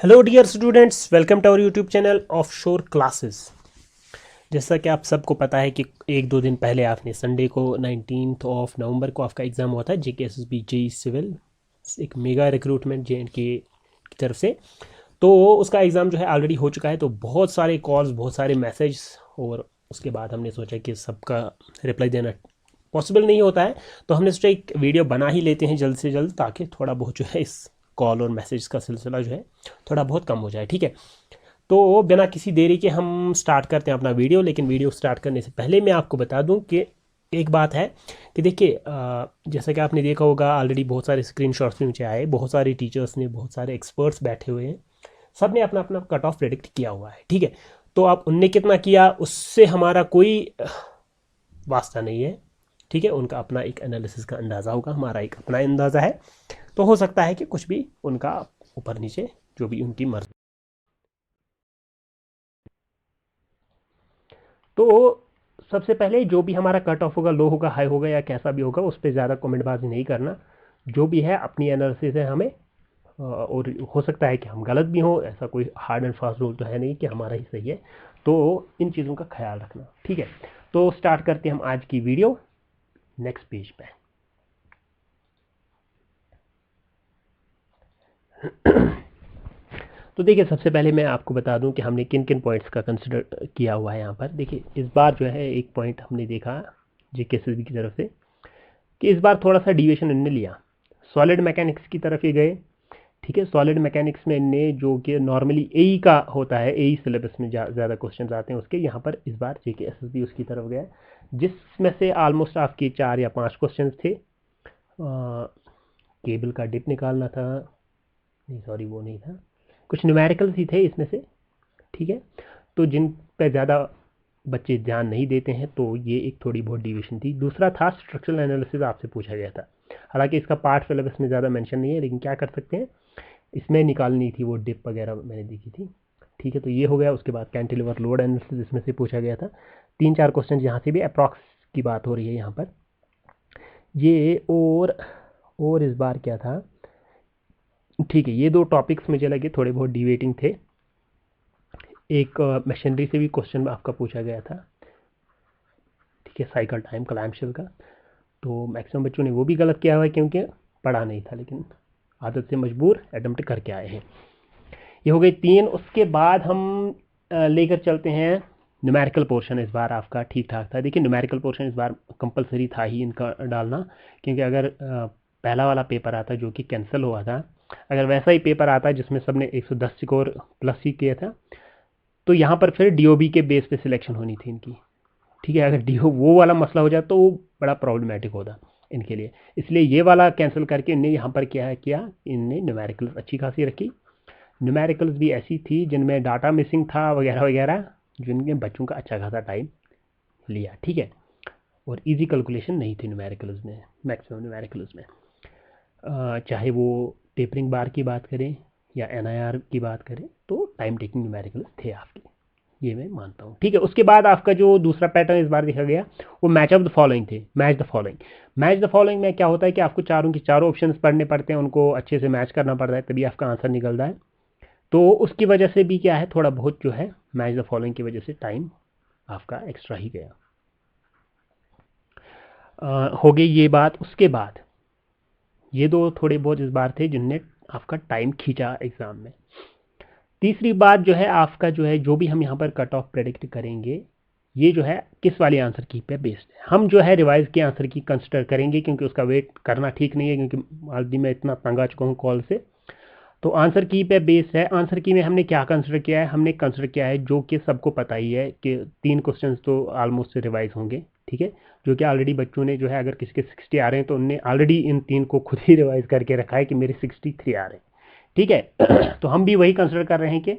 Hello dear students, welcome to our YouTube channel offshore classes. जैसा कि आप सबको पता है कि एक दो दिन पहले आपने संडे को 19 ऑफ नवंबर को आपका एग्ज़ाम हुआ था JKSSB जेई सिविल, एक मेगा रिक्रूटमेंट JNK की तरफ से। तो उसका एग्ज़ाम जो है ऑलरेडी हो चुका है। तो बहुत सारे कॉल्स, बहुत सारे मैसेज, और उसके बाद हमने सोचा कि सबका रिप्लाई देना पॉसिबल नहीं होता है। तो हमने सोचा एक वीडियो बना ही लेते हैं जल्द से जल्द, ताकि थोड़ा बहुत जो है इस कॉल और मैसेज का सिलसिला जो है थोड़ा बहुत कम हो जाए। ठीक है, तो बिना किसी देरी के हम स्टार्ट करते हैं अपना वीडियो। लेकिन वीडियो स्टार्ट करने से पहले मैं आपको बता दूं कि एक बात है कि देखिए, जैसा कि आपने देखा होगा ऑलरेडी बहुत सारे स्क्रीनशॉट्स भी मुझे आए, बहुत सारे टीचर्स ने, बहुत सारे एक्सपर्ट्स बैठे हुए हैं, सब ने अपना अपना कट ऑफ प्रेडिक्ट किया हुआ है। ठीक है, तो अब उनने कितना किया उससे हमारा कोई वास्ता नहीं है। ठीक है, उनका अपना एक एनालिसिस का अंदाज़ा होगा, हमारा एक अपना अंदाज़ा है। तो हो सकता है कि कुछ भी उनका ऊपर नीचे, जो भी उनकी मर्जी। तो सबसे पहले जो भी हमारा कट ऑफ होगा, लो होगा, हाई होगा, या कैसा भी होगा, उस पर ज़्यादा कमेंटबाजी नहीं करना। जो भी है अपनी एनालिसिस है हमें, और हो सकता है कि हम गलत भी हों, ऐसा कोई हार्ड एंड फास्ट रूल तो है नहीं कि हमारा ही सही है। तो इन चीज़ों का ख्याल रखना। ठीक है, तो स्टार्ट करते हैं हम आज की वीडियो। नेक्स्ट पेज पे तो देखिए, सबसे पहले मैं आपको बता दूं कि हमने किन किन पॉइंट्स का कंसिडर किया हुआ है यहाँ पर। देखिए, इस बार जो है एक पॉइंट हमने देखा JKSSB की तरफ से कि इस बार थोड़ा सा डिविएशन इनने लिया, सॉलिड मैकेनिक्स की तरफ ये गए। ठीक है, सॉलिड मैकेनिक्स में इनने जो कि नॉर्मली एई का होता है, एई सिलेबस में ज़्यादा क्वेश्चन आते हैं उसके, यहाँ पर इस बार JKSSB उसकी तरफ गया, जिसमें से ऑलमोस्ट आपके 4 या 5 क्वेश्चन थे। केबल का डिप निकालना था, नहीं सॉरी वो नहीं था, कुछ न्यूमेरिकल्स ही थे इसमें से। ठीक है, तो जिन पे ज़्यादा बच्चे ध्यान नहीं देते हैं, तो ये एक थोड़ी बहुत डिविएशन थी। दूसरा था स्ट्रक्चरल एनालिसिस, आपसे पूछा गया था। हालांकि इसका पार्ट सिलेबस में ज़्यादा मेंशन नहीं है, लेकिन क्या कर सकते हैं, इसमें निकालनी थी वो डिप वगैरह मैंने देखी थी। ठीक है, तो ये हो गया। उसके बाद कैंटिलीवर लोड एनालिसिस इसमें से पूछा गया था। 3-4 क्वेश्चन यहाँ से भी अप्रॉक्स की बात हो रही है यहाँ पर ये। और इस बार क्या था, ठीक है, ये 2 टॉपिक्स मुझे लगे थोड़े बहुत डिवेटिंग थे। एक मशीनरी से भी क्वेश्चन आपका पूछा गया था। ठीक है, साइकिल टाइम क्लैम्पशेल का, तो मैक्सिमम बच्चों ने वो भी गलत किया हुआ है क्योंकि पढ़ा नहीं था, लेकिन आदत से मजबूर अटेम्प्ट करके आए हैं। ये हो गई 3। उसके बाद हम लेकर चलते हैं न्यूमेरिकल पोर्शन। इस बार आपका ठीक ठाक था। देखिए, न्यूमेरिकल पोर्शन इस बार कंपलसरी था ही इनका डालना, क्योंकि अगर पहला वाला पेपर आता जो कि कैंसिल हुआ था, अगर वैसा ही पेपर आता जिसमें सबने 110 स्कोर प्लस ही किया था, तो यहाँ पर फिर DOB के बेस पे सिलेक्शन होनी थी इनकी। ठीक है, अगर DO वो वाला मसला हो जाए तो वो बड़ा प्रॉब्लमेटिक होता इनके लिए। इसलिए ये वाला कैंसिल करके इनने यहाँ पर क्या किया, इनने न्यूमेरिकल्स अच्छी खासी रखी। न्यूमेरिकल्स भी ऐसी थी जिनमें डाटा मिसिंग था वगैरह वगैरह, जिनके बच्चों का अच्छा खासा टाइम लिया। ठीक है, और इजी कैलकुलेशन नहीं थी न्यूमेरिकल्स में, मैक्सिमम न्यूमेरिकल्स में। चाहे वो टेपरिंग बार की बात करें या NIR की बात करें, तो टाइम टेकिंग न्यूमेरिकल्स थे आपके, ये मैं मानता हूँ। ठीक है, उसके बाद आपका जो दूसरा पैटर्न इस बार देखा गया, वो मैच ऑफ द फॉलोइंग थे। Match the following, match the following में क्या होता है कि आपको चारों की चारों ऑप्शंस पढ़ने पड़ते हैं, उनको अच्छे से मैच करना पड़ता है, तभी आपका आंसर निकलता है। तो उसकी वजह से भी क्या है, थोड़ा बहुत जो है मैच द फॉलोइंग की वजह से टाइम आपका एक्स्ट्रा ही गया। हो गई ये बात। उसके बाद ये 2 थोड़े बहुत इस बार थे जिनने आपका टाइम खींचा एग्जाम में। तीसरी बात जो है आपका, जो है जो भी हम यहाँ पर कट ऑफ प्रेडिक्ट करेंगे, ये जो है किस वाली आंसर की पे बेस्ड है। हम जो है रिवाइज के आंसर की कंसिडर करेंगे, क्योंकि उसका वेट करना ठीक नहीं है, क्योंकि ऑलरेडी मैं इतना तंग आ चुका हूँ कॉल से। तो आंसर की पे बेस है। आंसर की में हमने क्या कंसिडर किया है, हमने कंसिडर किया है जो कि सबको पता ही है कि 3 क्वेश्चंस तो ऑलमोस्ट रिवाइज होंगे। ठीक है, जो कि ऑलरेडी बच्चों ने जो है, अगर किसी के 60 आ रहे हैं तो उनने ऑलरेडी इन 3 को खुद ही रिवाइज करके रखा है कि मेरे 63 आ रहे हैं। ठीक है तो हम भी वही कंसिडर कर रहे हैं कि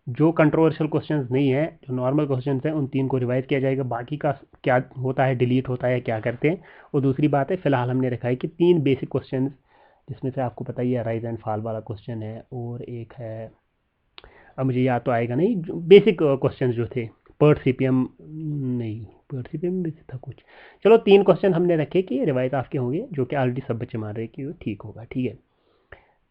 जो कंट्रोवर्शियल क्वेश्चंस नहीं है, जो नॉर्मल क्वेश्चंस हैं, उन 3 को रिवाइज किया जाएगा। बाकी का क्या होता है, डिलीट होता है, क्या करते हैं, वो दूसरी बात है। फिलहाल हमने रखा है कि 3 बेसिक क्वेश्चन, जिसमें से आपको पता ही है राइज एंड फॉल वाला क्वेश्चन है, और एक है, अब मुझे याद तो आएगा नहीं, जो बेसिक क्वेश्चन जो थे, पर्ट CPM, नहीं पर्ट CPM में था कुछ। चलो 3 क्वेश्चन हमने रखे कि रिवाइज आपके होंगे, जो कि ऑलरेडी सब बच्चे मान रहे हैं कि वो ठीक होगा। ठीक है,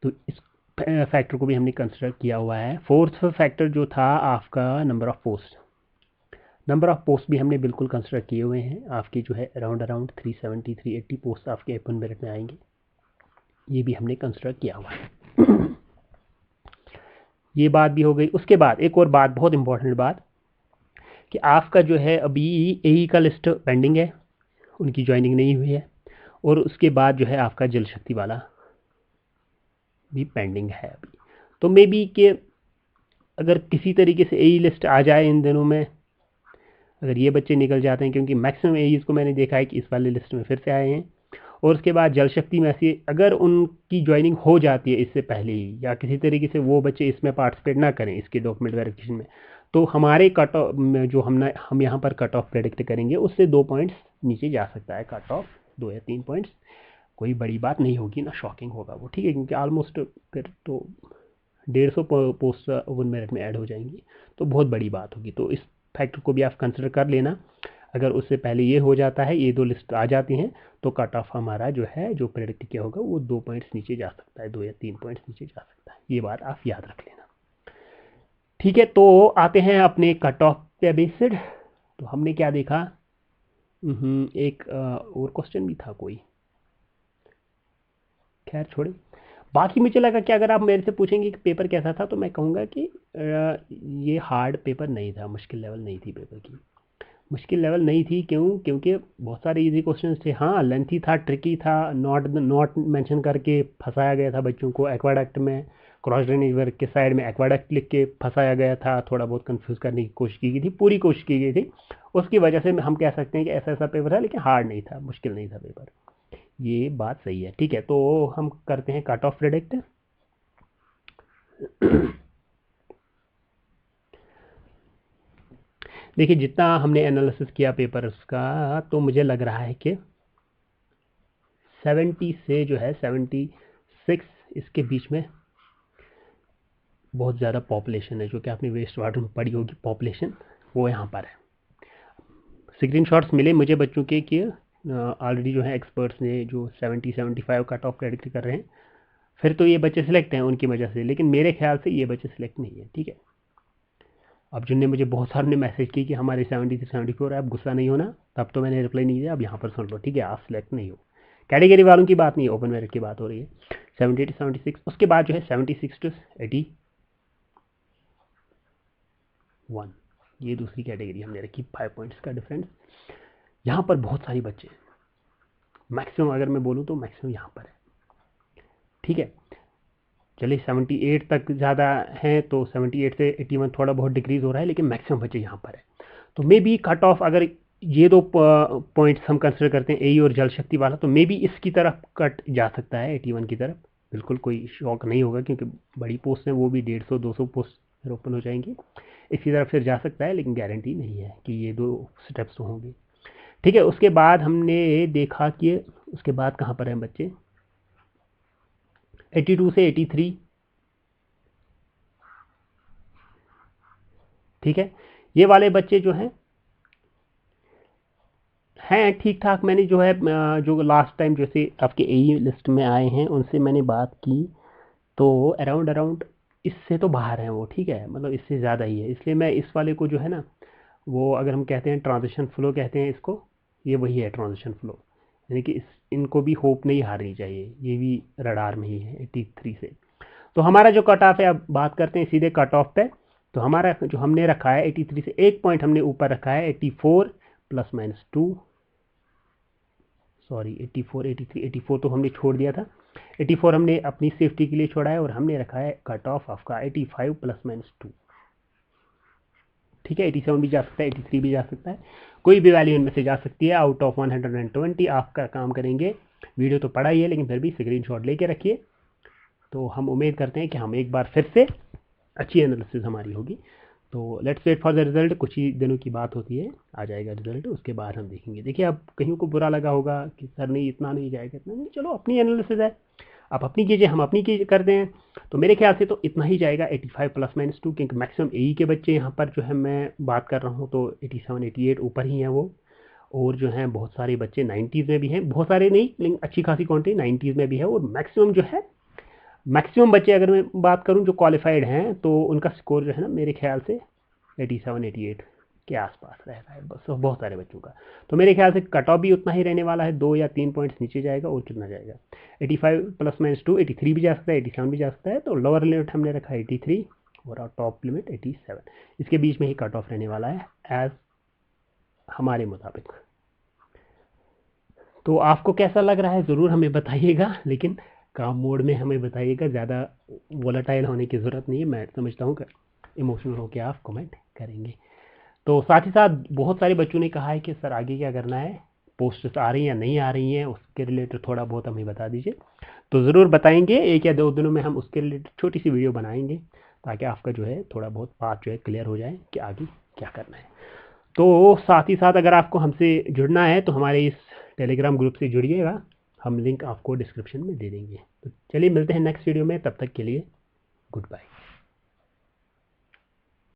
तो इस फैक्टर को भी हमने कंसिडर किया हुआ है। फोर्थ फैक्टर जो था आपका नंबर ऑफ पोस्ट भी हमने बिल्कुल कंसिडर किए हुए हैं। आपकी जो है अराउंड 370 380 पोस्ट आपके ओपन मेरिट में आएंगे, ये भी हमने कंसिडर किया हुआ है। ये बात भी हो गई। उसके बाद एक और बात, बहुत इंपॉर्टेंट बात, कि आपका जो है अभी एई का लिस्ट पेंडिंग है, उनकी ज्वाइनिंग नहीं हुई है, और उसके बाद जो है आपका जल शक्ति वाला भी पेंडिंग है अभी। तो मे बी कि अगर किसी तरीके से एई लिस्ट आ जाए इन दिनों में, अगर ये बच्चे निकल जाते हैं, क्योंकि मैक्सिमम एईज को मैंने देखा है कि इस वाले लिस्ट में फिर से आए हैं, और उसके बाद जल शक्ति में से अगर उनकी ज्वाइनिंग हो जाती है इससे पहले ही, या किसी तरीके से वो बच्चे इसमें पार्टिसिपेट ना करें इसके डॉक्यूमेंट वेरिफिकेशन में, तो हमारे कट ऑफ जो हम यहाँ पर कट ऑफ प्रेडिक्ट करेंगे उससे 2 पॉइंट्स नीचे जा सकता है कट ऑफ, 2 या 3 पॉइंट्स। कोई बड़ी बात नहीं होगी ना, शॉकिंग होगा वो, ठीक है, क्योंकि ऑलमोस्ट फिर तो 150 पोस्ट ओपन मेरिट में ऐड हो जाएंगी, तो बहुत बड़ी बात होगी। तो इस फैक्टर को भी आप कंसिडर कर लेना। अगर उससे पहले ये हो जाता है, ये 2 लिस्ट आ जाती हैं, तो कट ऑफ हमारा जो है, जो प्रेडिक्ट किया होगा, वो 2 पॉइंट्स नीचे जा सकता है, 2 या 3 पॉइंट्स नीचे जा सकता है। ये बात आप याद रख लेना, ठीक है। तो आते हैं अपने कट ऑफ पे बेस्ड। तो हमने क्या देखा, एक और क्वेश्चन भी था कोई, खैर छोड़े। बाकी मुझे लगा कि अगर आप मेरे से पूछेंगे कि पेपर कैसा था, तो मैं कहूँगा कि ये हार्ड पेपर नहीं था, मुश्किल लेवल नहीं थी पेपर की, मुश्किल लेवल नहीं थी। क्यों? क्योंकि बहुत सारे इजी क्वेश्चंस थे। हाँ, लेंथी था, ट्रिकी था, नॉट मेंशन करके फंसाया गया था बच्चों को। एक्वाडक्ट में क्रॉस ड्रेनेज वर्क के साइड में एक्वाडक्ट लिख के फंसाया गया था, थोड़ा बहुत कंफ्यूज करने की कोशिश की गई थी, पूरी कोशिश की गई थी। उसकी वजह से हम कह सकते हैं कि ऐसा ऐसा पेपर था, लेकिन हार्ड नहीं था, मुश्किल नहीं था पेपर। ये बात सही है, ठीक है। तो हम करते हैं कट ऑफ प्रेडिक्ट। देखिए, जितना हमने एनालिसिस किया पेपर उसका, तो मुझे लग रहा है कि 70 से जो है 76 इसके बीच में बहुत ज़्यादा पॉपुलेशन है, जो कि आपने वेस्ट वाटर में पढ़ी होगी पॉपुलेशन, वो यहाँ पर है। स्क्रीन शॉट्स मिले मुझे बच्चों के कि ऑलरेडी जो है एक्सपर्ट्स ने जो 70-75 कट ऑफ प्रेडिक्ट कर रहे हैं, फिर तो ये बच्चे सिलेक्ट हैं उनकी वजह से, लेकिन मेरे ख्याल से ये बच्चे सिलेक्ट नहीं है, ठीक है। अब जिनने मुझे बहुत सारे ने मैसेज की कि हमारे 70 से 74 है, अब गुस्सा नहीं होना, तब तो मैंने रिप्लाई नहीं दिया, अब यहाँ पर सुन लो, ठीक है, आप सिलेक्ट नहीं हो। कैटेगरी वालों की बात नहीं है, ओपन मेरिट की बात हो रही है। 70 to 76, उसके बाद जो है 76 to 81, ये दूसरी कैटेगरी हमने रखी, 5 पॉइंट्स का डिफरेंस। यहाँ पर बहुत सारी बच्चे हैं, मैक्सिमम अगर मैं बोलूँ तो मैक्सिमम यहाँ पर है, ठीक है। चलिए 78 तक ज़्यादा हैं, तो 78 से 81 थोड़ा बहुत डिक्रीज़ हो रहा है, लेकिन मैक्सिमम बच्चे यहाँ पर है। तो मे बी कट ऑफ, अगर ये 2 पॉइंट्स हम कंसिडर करते हैं, एई और जल शक्ति वाला, तो मे बी इसकी तरफ कट जा सकता है, 81 की तरफ। बिल्कुल कोई शौक नहीं होगा, क्योंकि बड़ी पोस्ट हैं, वो भी 150-200 पोस्ट ओपन हो जाएंगी, इसकी तरफ फिर जा सकता है, लेकिन गारंटी नहीं है कि ये 2 स्टेप्स होंगे, ठीक है। उसके बाद हमने देखा कि उसके बाद कहाँ पर हैं बच्चे, 82 से 83, ठीक है। ये वाले बच्चे जो हैं ठीक ठाक। मैंने जो है जो लास्ट टाइम जैसे आपके एई लिस्ट में आए हैं उनसे मैंने बात की, तो अराउंड इससे तो बाहर हैं वो, ठीक है, मतलब इससे ज़्यादा ही है। इसलिए मैं इस वाले को जो है ना, वो अगर हम कहते हैं ट्रांजिशन फ्लो कहते हैं इसको, ये वही है ट्रांजिशन फ्लो, यानी कि इनको भी होप नहीं हारनी चाहिए, ये भी रडार में ही है 83 से। तो हमारा जो कट ऑफ है, अब बात करते हैं सीधे कट ऑफ पे। तो हमारा जो हमने रखा है 83 से 1 पॉइंट हमने ऊपर रखा है 84 ±2, सॉरी 84 83 84 तो हमने छोड़ दिया था, 84 हमने अपनी सेफ्टी के लिए छोड़ा है, और हमने रखा है कट ऑफ आपका 85 ±2, ठीक है। 87 भी जा सकता है, 83 भी जा सकता है, कोई भी वैल्यू इनमें से जा सकती है। आउट ऑफ 120 आपका काम करेंगे। वीडियो तो पड़ा ही है, लेकिन फिर भी स्क्रीन शॉट लेके रखिए। तो हम उम्मीद करते हैं कि हम एक बार फिर से अच्छी एनालिसिस हमारी होगी। तो let's wait for the result, कुछ ही दिनों की बात होती है, आ जाएगा रिजल्ट, उसके बाद हम देखेंगे। देखिए, अब कहीं को बुरा लगा होगा कि सर नहीं इतना नहीं जाएगा, इतना नहीं, चलो अपनी एनालिसिस है, आप अपनी कीजिए, हम अपनी कीजिए करते हैं। तो मेरे ख्याल से तो इतना ही जाएगा, 85 ±2, क्योंकि मैक्सिमम एई के बच्चे यहाँ पर जो है मैं बात कर रहा हूँ, तो 87 88 ऊपर ही हैं वो। और जो हैं बहुत सारे बच्चे 90s में भी हैं, बहुत सारे नहीं लेकिन अच्छी खासी क्वांटिटी 90s में भी है, और मैक्सिमम जो है मैक्सिमम बच्चे अगर मैं बात करूं जो क्वालिफाइड हैं तो उनका स्कोर जो है ना मेरे ख्याल से 87 88 के आसपास रहता है बस, बहुत सारे बच्चों का। तो मेरे ख्याल से कट ऑफ भी उतना ही रहने वाला है, 2 या 3 पॉइंट्स नीचे जाएगा। और कितना जाएगा 85 प्लस माइनस 2, 83 भी जा सकता है, 87 भी जा सकता है। तो लोअर लिमिट हमने रखा 83 और टॉप लिमिट 87, इसके बीच में ही कट ऑफ रहने वाला है एज हमारे मुताबिक। तो आपको कैसा लग रहा है ज़रूर हमें बताइएगा, लेकिन काम मोड में हमें बताइएगा, ज़्यादा वोलेटाइल होने की ज़रूरत नहीं है। मैं समझता हूँ कि इमोशनल होकर आप कमेंट करेंगे। तो साथ ही साथ बहुत सारे बच्चों ने कहा है कि सर आगे क्या करना है, पोस्ट्स आ रही हैं या नहीं आ रही हैं, उसके रिलेटेड थोड़ा बहुत हमें बता दीजिए। तो ज़रूर बताएंगे, 1 या 2 दिनों में हम उसके रिलेटेड छोटी सी वीडियो बनाएंगे, ताकि आपका जो है थोड़ा बहुत बात जो है क्लियर हो जाए कि आगे क्या करना है। तो साथ ही साथ अगर आपको हमसे जुड़ना है तो हमारे इस टेलीग्राम ग्रुप से जुड़िएगा, हम लिंक आपको डिस्क्रिप्शन में दे देंगे। तो चलिए मिलते हैं नेक्स्ट वीडियो में, तब तक के लिए गुड बाय।